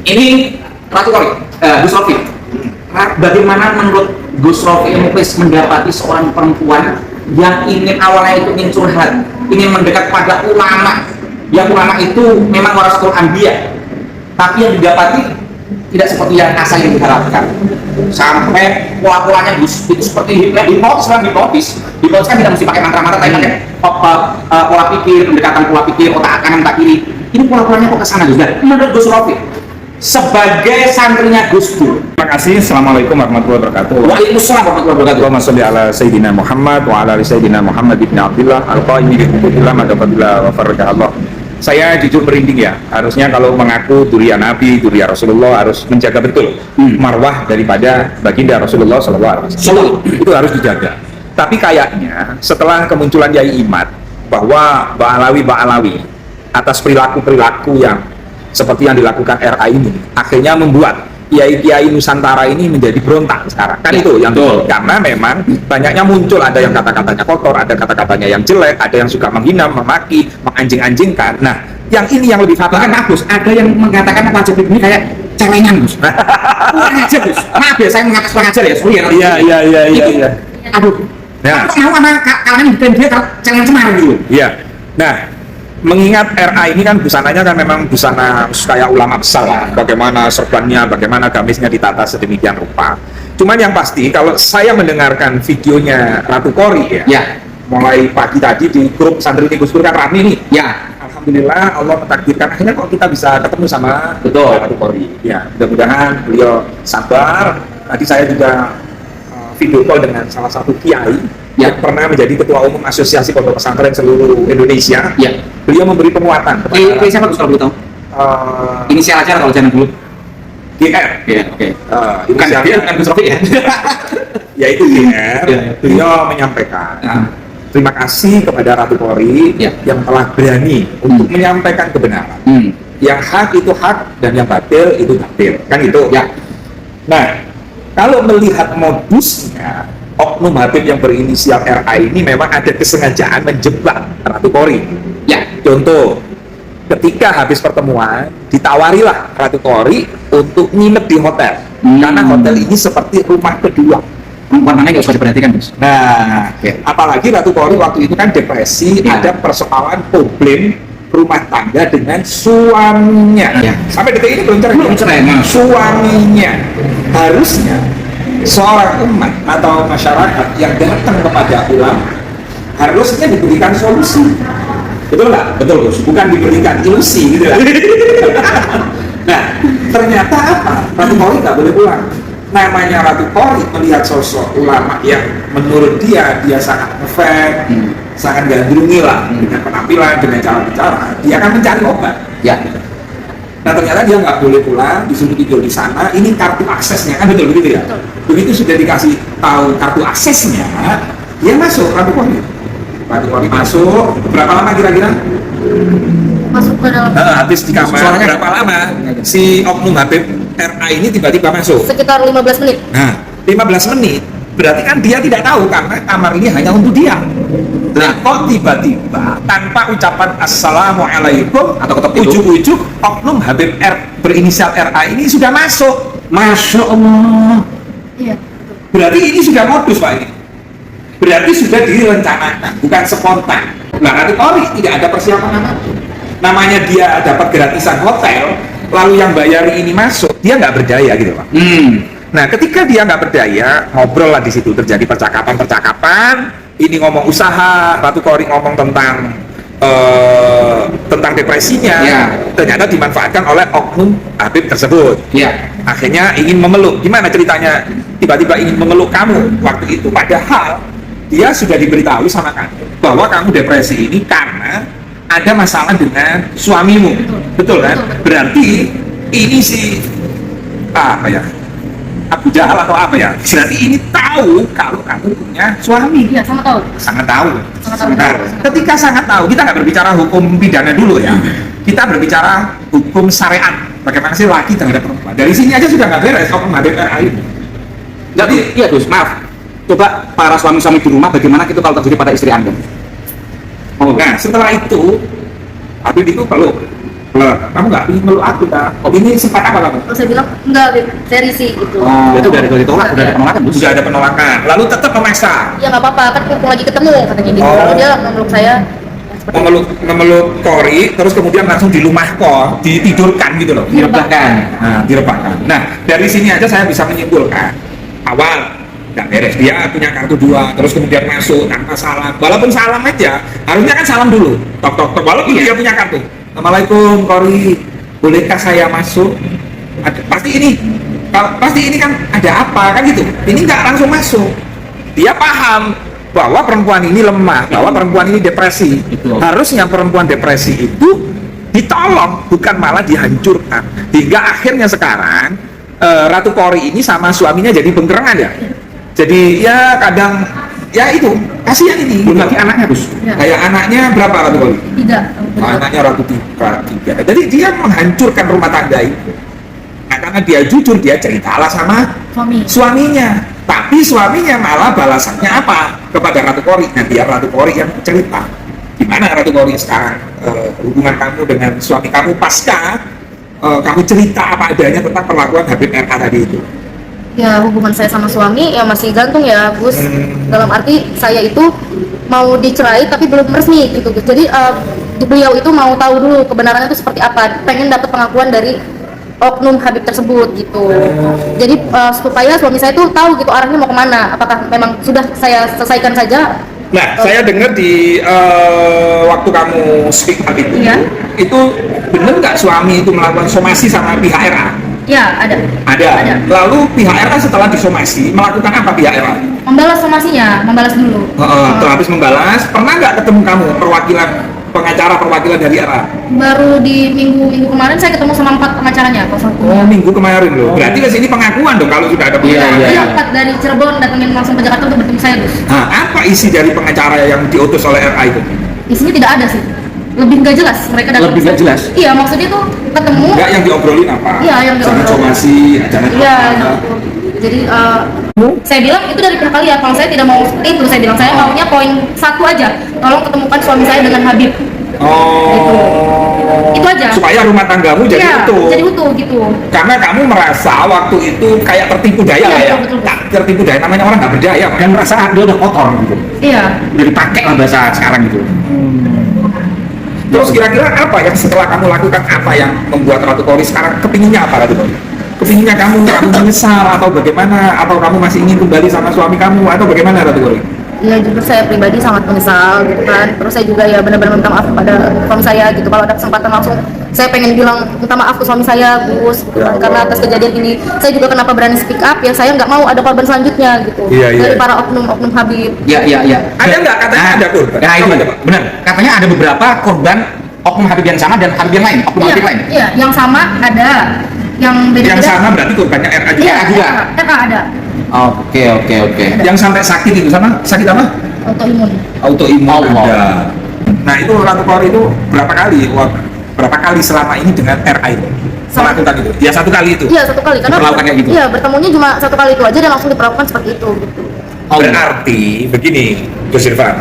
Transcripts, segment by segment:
Ini Ratu Kori, Gus Rofi. Bagaimana menurut Gus Rofi Muklis mendapati seorang perempuan yang ingin awalnya itu ingin curhat, ingin mendekat pada ulama, yang ulama itu memang warasatul anbiya, tapi yang didapati tidak seperti yang asa yang diharapkan. Sampai pola-polanya Gus itu seperti hipnotis kan tidak mesti pakai mantra-mantra, tapi pakai pola pikir, pendekatan pola pikir, otak kanan, otak kiri. Ini pola-polanya kok kesana juga. Menurut Gus Rofi sebagai santrinya Gus Dur. Terima kasih. Assalamualaikum warahmatullahi wabarakatuh. Waalaikumsalam warahmatullahi wabarakatuh. Allahumma sholli ala Sayyidina Muhammad wa ala ali Sayyidina Muhammad ibn Abdillah al-qaimi bi huquqillah madafadillah wa farajah. Saya jujur merinding ya. Harusnya kalau mengaku duriya Nabi, duriya Rasulullah harus menjaga betul marwah daripada baginda Rasulullah SAW. Itu harus dijaga. Tapi kayaknya setelah kemunculan Yai Imad bahwa Ba'alawi atas perilaku-perilaku yang seperti yang dilakukan RA ini akhirnya membuat kiai-kiai Nusantara ini menjadi berontak sekarang kan ya, itu yang betul. Karena memang banyaknya muncul, ada yang kata-katanya kotor, ada kata-katanya yang jelek, ada yang suka menghina, memaki, menganjing-anjingkan. Nah yang ini yang lebih fatal kan Gus, ada yang mengatakan Pak Habib ini kayak celengan Gus. Kurang aja Gus, maaf ya saya mengatas kurang ajar ya, sorry ya. Iya. Aduh, ya. Aku mau sama kalian bikin dia celengan cemar gitu. Iya, nah mengingat RA ini kan busananya kan memang busana kayak ulama besar lah, bagaimana serbannya, bagaimana gamisnya ditata sedemikian rupa. Cuman yang pasti kalau saya mendengarkan videonya Ratu Kori ya, mulai pagi tadi di grup santri Gus Dur kan rame nih ya, alhamdulillah Allah mentakdirkan akhirnya kok kita bisa ketemu sama Ratu Kori ya, mudah-mudahan beliau sabar. Tadi saya juga video call dengan salah satu kiai yang pernah menjadi ketua umum Asosiasi Pondok Pesantren seluruh Indonesia. Ya. Beliau memberi penguatan kepada siapa Gus kalau belum tahu? Inisial aja kalau jangan dulu. GR. Ya, oke. Bukan Gus Rofi ya. Yaitu GR. Beliau menyampaikan terima kasih kepada Ratu Kori yang telah berani untuk menyampaikan kebenaran. Yang hak itu hak dan yang batil itu batil. Kan itu. Ya. Nah, kalau melihat modusnya oknum Habib yang berinisial RA ini memang ada kesengajaan menjebak Ratu Kori. Ya, contoh, ketika habis pertemuan ditawarilah Ratu Kori untuk nginep di hotel, karena hotel ini seperti rumah kedua. Perempuan mana nggak usah diperhatikan, Gus. Nah, apalagi Ratu Kori waktu itu kan depresi, ada persoalan problem rumah tangga dengan suaminya. Sampai detik ini belum cerai. Suaminya harusnya seorang umat atau masyarakat yang datang kepada ulama harusnya diberikan solusi, betul nggak? Betul Gus, bukan diberikan ilusi gitu lah. Nah ternyata apa? Ratu Kori nggak boleh pulang. Namanya Ratu Kori melihat sosok ulama yang menurut dia sangat ngefans, sangat gandrungi lah dengan penampilan, dengan cara bicara, dia akan mencari obat. Ya. Nah ternyata dia nggak boleh pulang, disuruh tidur di sana. Ini kartu aksesnya kan betul begitu ya. Begitu sudah dikasih tahu kartu aksesnya, dia masuk Ratu Kori. Ratu Kori masuk. Berapa lama kira-kira? Masuk ke dalam. Habis di kamar. Suaranya berapa lama? Si oknum Habib RA ini tiba-tiba masuk. Sekitar 15 menit. Nah, 15 menit. Berarti kan dia tidak tahu karena kamar ini hanya untuk dia. Nah, kok tiba-tiba tanpa ucapan assalamualaikum atau ketok ujuk-ujuk oknum Habib berinisial RA ini sudah masuk. Masya Allah. Iya. Berarti ini sudah modus Pak ini. Berarti sudah direncanakan, bukan spontan. Nah, Ratu Kori tidak ada persiapan apapun. Namanya dia dapat gratisan hotel, lalu yang bayari ini masuk, dia nggak berdaya gitu Pak. Nah, ketika dia nggak berdaya, ngobrol lah di situ, terjadi percakapan. Ini ngomong usaha, Ratu Kori ngomong tentang depresinya, ternyata dimanfaatkan oleh oknum Habib tersebut. Akhirnya ingin memeluk. Gimana ceritanya? Tiba-tiba ingin memeluk kamu waktu itu, padahal dia sudah diberitahu sama kamu bahwa kamu depresi ini karena ada masalah dengan suamimu. Betul kan? Berarti ini si apa ya? Abu Jahal atau apa ya? Berarti ini tahu kalau kamu punya suami. Iya, sangat tahu. Sangat tahu. Sangat tahu. Ketika sangat tahu, kita nggak berbicara hukum pidana dulu ya. Kita berbicara hukum syariat. Bagaimana sih laki terhadap perempuan? Dari sini aja sudah nggak beres hukum Habib RA ini. Jadi, iya Gus, maaf. Coba para suami-suami di rumah, bagaimana itu kalau terjadi pada istri Anda? Nah, setelah itu Habib itu peluk. Loh, kamu nggak ingin meluk aku dah? Oh, ini sempat apa kamu? Terus saya bilang enggak, Beb, saya risih gitu. Itu dari ditolak, udah ada penolakan, Gus. Sudah ada penolakan, lalu tetap memaksa Ya nggak apa-apa, kan mumpung lagi ketemu katanya gitu. Oh. Lalu dia memeluk saya. memeluk Kori, terus kemudian langsung dilumahkan, ditidurkan gitu loh. Direbahkan. Nah, direbahkan. Nah, dari sini aja saya bisa menyimpulkan awal nggak beres, dia punya kartu 2, terus kemudian masuk tanpa salam, walaupun salam aja harusnya kan salam dulu, tok tok tok, walaupun dia punya kartu. Assalamualaikum Kori, bolehkah saya masuk? Pasti ini kan ada apa kan gitu, ini nggak langsung masuk, dia paham bahwa perempuan ini lemah, bahwa perempuan ini depresi. Betul. Harusnya perempuan depresi itu ditolong, bukan malah dihancurkan. Hingga akhirnya sekarang Ratu Kori ini sama suaminya jadi bengkerengan ya. Jadi ya kadang ya itu kasihan ini. Belum lagi anaknya, Gus. Ya. Kayak anaknya berapa Ratu Kori? Tidak. Anaknya Ratu tiga. Jadi dia menghancurkan rumah tangga itu. Nah, karena dia jujur, dia ceritalah sama Suami. suaminya, tapi suaminya malah balasannya apa kepada Ratu Kori? Nah, biar Ratu Kori yang cerita gimana Ratu Kori sekarang hubungan kamu dengan suami kamu pasca kamu cerita apa adanya tentang perlakuan Habib RA tadi itu. Ya hubungan saya sama suami ya masih gantung ya, Gus. Dalam arti saya itu mau dicerai tapi belum resmi gitu, Gus. Jadi beliau itu mau tahu dulu kebenarannya itu seperti apa, pengen dapat pengakuan dari oknum Habib tersebut gitu. Jadi supaya suami saya tuh tahu gitu arahnya mau kemana, apakah memang sudah saya selesaikan saja. Nah, saya dengar di waktu kamu speak up itu, Iya. itu benar nggak suami itu melakukan somasi sama pihak RA? Ya ada. Ada. Lalu pihak RA setelah disomasi melakukan apa pihak RA? Membalas somasinya, membalas dulu. Setelah habis membalas, pernah nggak ketemu kamu perwakilan dari RA? Baru di minggu kemarin saya ketemu sama 4 pengacaranya, Pak Satu. Oh, minggu kemarin loh. Berarti ke sini pengakuan dong kalau sudah ada Iya, pengakuan. dia 4 dari Cirebon datangin langsung ke Jakarta untuk bertemu saya, Gus. Nah, apa isi dari pengacara yang diutus oleh RA itu? Isinya tidak ada sih, lebih nggak jelas mereka datang. Lebih nggak jelas? Iya, maksudnya tuh ketemu. Enggak, yang diobrolin apa? Iya, yang Jangan diobrolin. somasi, jangan Iya, apa. gitu. Jadi saya bilang itu dari pihak kalian. Kalau saya tidak mau seperti itu, saya bilang saya maunya poin 1 aja. Tolong ketemukan suami saya dengan Habib. Oh. Itu aja. Supaya rumah tanggamu jadi Iya, utuh. jadi utuh gitu. Karena kamu merasa waktu itu kayak tertipu daya Iya, lah ya. betul. Tak tertipu daya, namanya orang nggak berdaya. Dan merasa dia udah kotor gitu. Iya. Udah dipakai lah bahasa sekarang gitu. Terus kira-kira apa yang setelah kamu lakukan, apa yang membuat Ratu Kori sekarang kepinginnya apa Ratu Kori? Kepinginnya kamu menyesal atau bagaimana? Atau kamu masih ingin kembali sama suami kamu atau bagaimana Ratu Kori? Ya jujur saya pribadi sangat menyesal gitu kan. Terus saya juga ya benar-benar minta maaf kepada suami saya gitu. Kalau ada kesempatan langsung saya pengen bilang minta maaf ke suami saya, Gus, gitu kan. Karena atas kejadian ini saya juga kenapa berani speak up ya, saya nggak mau ada korban selanjutnya gitu. Iya, iya. Dari para oknum Habib. Ya. Ada nggak katanya ada korban? Nah, itu Coba, coba. benar. Katanya ada beberapa korban oknum Habib yang sama dan Habib yang lain, oknum Habib lain. Iya, yang sama ada, yang beda-beda. Yang sama berarti korbannya RA juga. Iya, juga. RA ada. Oke. Yang sampai sakit itu sama sakit apa? Autoimun. Autoimun Allah. ada. Nah itu Ratu Kori itu berapa kali selama ini dengan RA itu melakukan itu? Ya 1 kali itu. Iya, 1 kali karena Diperlakukan kayak gitu? Iya, bertemunya cuma 1 kali itu aja dan langsung diperlakukan seperti itu gitu. Berarti begini, Gus Irfan.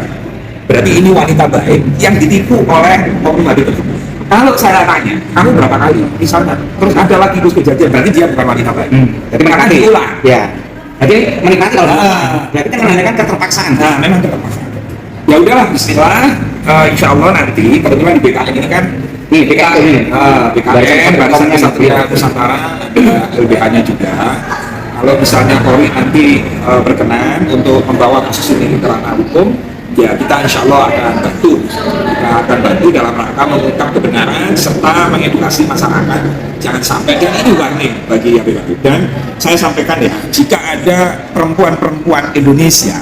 Berarti ini wanita baik yang ditipu oleh oknum Habib tersebut. Kalau saya tanya, kamu berapa kali misalnya, terus ada lagi terus kejadian, berarti dia bukan wanita baik. Jadi Karena menikmati. diulang. Ya. Jadi menikmati kalau Ya, kita menandakan keterpaksaan. Nah, memang terpaksa. Ya udahlah, Bismillah. Insya Allah nanti kebetulan di BKN ini kan Nih, BKN ini. BKN Barisan Kesatria Nusantara ada LBH-nya juga. Kalau misalnya Kori nanti berkenan untuk membawa kasus ini ke ranah hukum, ya kita insya Allah akan bantu. Kita akan bantu dalam rangka mengungkap kebenaran serta mengedukasi masyarakat. Jangan sampai, dan ini warning bagi Habib. Dan saya sampaikan ya, jika ada perempuan-perempuan Indonesia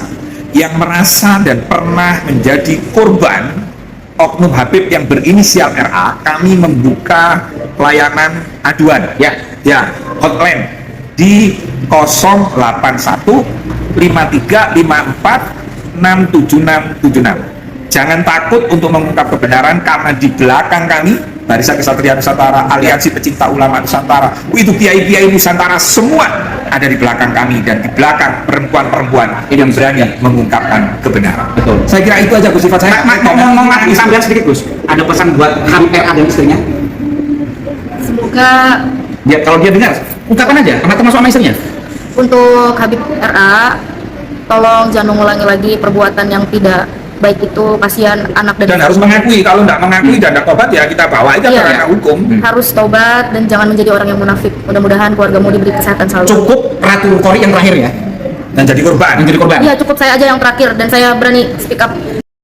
yang merasa dan pernah menjadi korban oknum Habib yang berinisial RA, kami membuka layanan aduan ya hotline di 081 53 54 67676. Jangan takut untuk mengungkap kebenaran karena di belakang kami Barisan Kesatria Nusantara, Aliansi Pecinta Ulama Nusantara, itu kiai-kiai Nusantara semua ada di belakang kami dan di belakang perempuan-perempuan yang berani mengungkapkan kebenaran. Betul. Saya kira itu aja Gus Sifat. Saya Ngomong tambahan sedikit, Gus. Ada pesan buat Habib RA dan istrinya? Semoga Kalau dia dengar, ungkapkan aja sama teman suami istrinya. untuk Habib RA, tolong jangan mengulangi lagi perbuatan yang tidak baik itu, kasihan anak Dan harus mengakui, kalau nggak mengakui dan nggak tobat ya kita bawa aja ke Iya. ranah hukum. harus taubat dan jangan menjadi orang yang munafik. Mudah-mudahan keluargamu diberi kesehatan selalu. Cukup Ratu Qori yang terakhir ya, Dan jadi korban. yang jadi korban. Iya, cukup saya aja yang terakhir dan saya berani speak up.